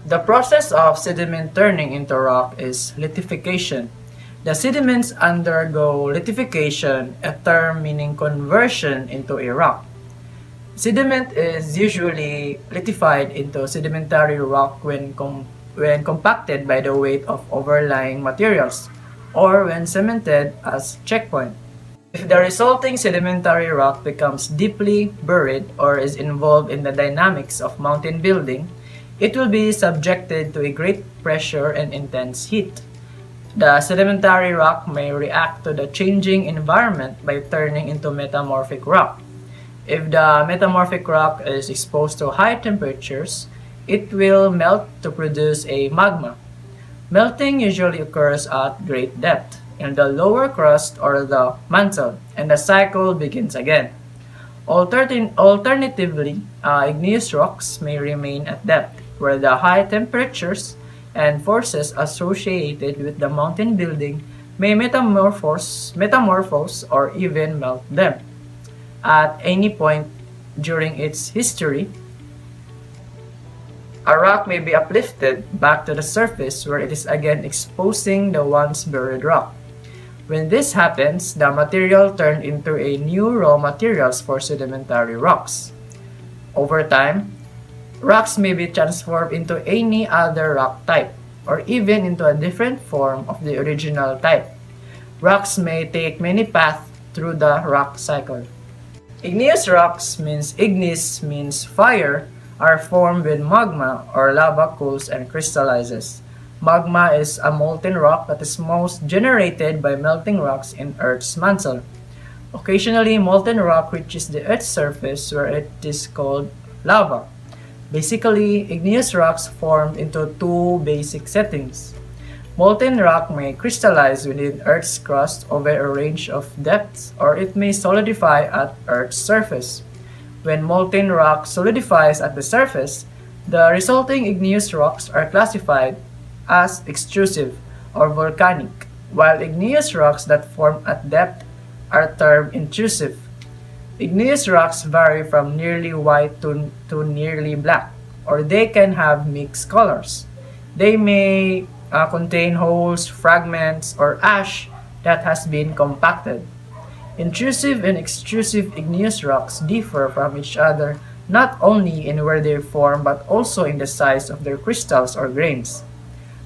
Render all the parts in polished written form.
The process of sediment turning into rock is lithification. The sediments undergo lithification, a term meaning conversion into a rock. Sediment is usually lithified into sedimentary rock when compacted by the weight of overlying materials or when cemented as checkpoint. If the resulting sedimentary rock becomes deeply buried or is involved in the dynamics of mountain building, it will be subjected to a great pressure and intense heat. The sedimentary rock may react to the changing environment by turning into metamorphic rock. If the metamorphic rock is exposed to high temperatures, it will melt to produce a magma. Melting usually occurs at great depth, in the lower crust or the mantle, and the cycle begins again. Alternatively, igneous rocks may remain at depth, where the high temperatures and forces associated with the mountain building may metamorphose or even melt them. At any point during its history, a rock may be uplifted back to the surface where it is again exposing the once buried rock. When this happens, the material turned into a new raw materials for sedimentary rocks. Over time, rocks may be transformed into any other rock type, or even into a different form of the original type. Rocks may take many paths through the rock cycle. Igneous rocks ignis means fire, are formed when magma or lava cools and crystallizes. Magma is a molten rock that is most generated by melting rocks in Earth's mantle. Occasionally, molten rock reaches the Earth's surface where it is called lava. Basically, igneous rocks formed into two basic settings. Molten rock may crystallize within Earth's crust over a range of depths, or it may solidify at Earth's surface. When molten rock solidifies at the surface, the resulting igneous rocks are classified as extrusive or volcanic, while igneous rocks that form at depth are termed intrusive. Igneous rocks vary from nearly white to nearly black, or they can have mixed colors. They may contain holes, fragments, or ash that has been compacted. Intrusive and extrusive igneous rocks differ from each other not only in where they form but also in the size of their crystals or grains.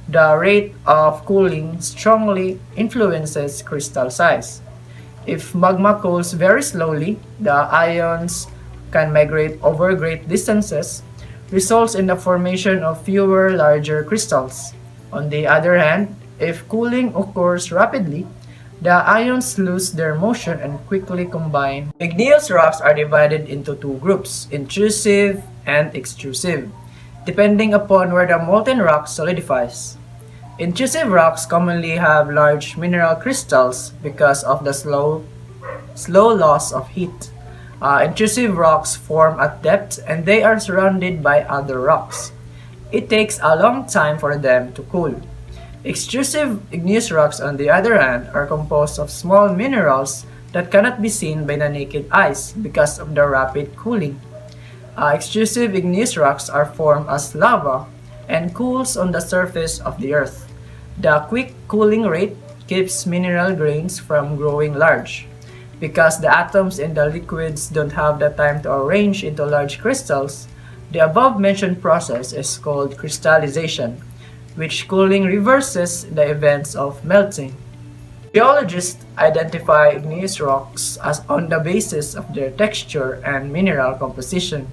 The rate of cooling strongly influences crystal size. If magma cools very slowly, the ions can migrate over great distances, results in the formation of fewer larger crystals. On the other hand, if cooling occurs rapidly, the ions lose their motion and quickly combine. Igneous rocks are divided into two groups, intrusive and extrusive, depending upon where the molten rock solidifies. Intrusive rocks commonly have large mineral crystals because of the slow loss of heat. Intrusive rocks form at depth and they are surrounded by other rocks. It takes a long time for them to cool. Extrusive igneous rocks, on the other hand, are composed of small minerals that cannot be seen by the naked eyes because of the rapid cooling. Extrusive igneous rocks are formed as lava and cools on the surface of the earth. The quick cooling rate keeps mineral grains from growing large. Because the atoms in the liquids don't have the time to arrange into large crystals, the above-mentioned process is called crystallization, which cooling reverses the events of melting. Geologists identify igneous rocks as on the basis of their texture and mineral composition.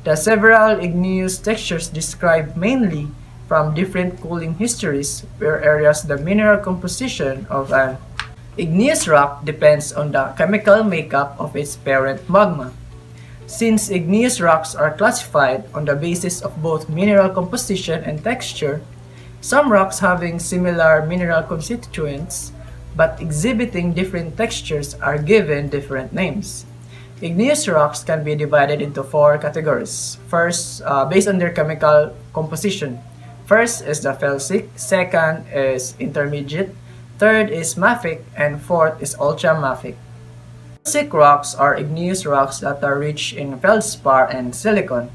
The several igneous textures described mainly from different cooling histories where areas the mineral composition of an igneous rock depends on the chemical makeup of its parent magma. Since igneous rocks are classified on the basis of both mineral composition and texture, some rocks having similar mineral constituents but exhibiting different textures are given different names. Igneous rocks can be divided into four categories. First, based on their chemical composition. First is the felsic, second is intermediate, third is mafic, and fourth is ultramafic. Felsic rocks are igneous rocks that are rich in feldspar and silicon.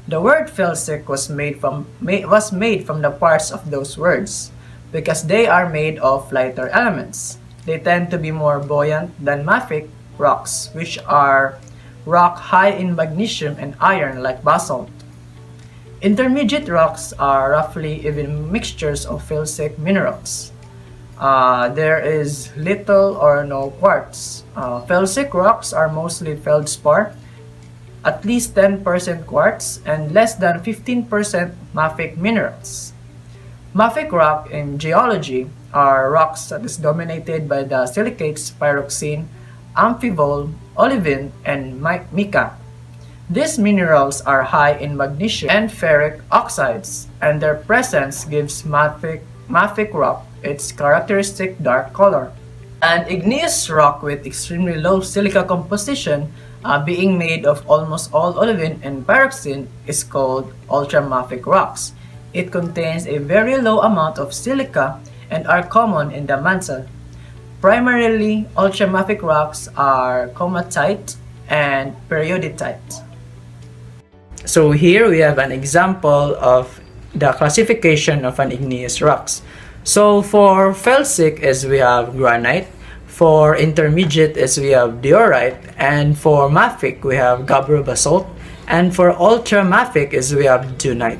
The word felsic was made from the parts of those words because they are made of lighter elements. They tend to be more buoyant than mafic rocks, which are rock high in magnesium and iron like basalt. Intermediate rocks are roughly even mixtures of felsic minerals. There is little or no quartz. Felsic rocks are mostly feldspar, at least 10% quartz, and less than 15% mafic minerals. Mafic rock in geology are rocks that is dominated by the silicates pyroxene, amphibole, olivine, and mica. These minerals are high in magnesium and ferric oxides, and their presence gives mafic rock its characteristic dark color. An igneous rock with extremely low silica composition, being made of almost all olivine and pyroxene, is called ultramafic rocks. It contains a very low amount of silica and are common in the mantle. Primarily, ultramafic rocks are comatite and periodicite. So here we have an example of the classification of an igneous rocks. So for felsic is we have granite, for intermediate is we have diorite, and for mafic we have gabbro basalt, and for ultramafic is we have dunite.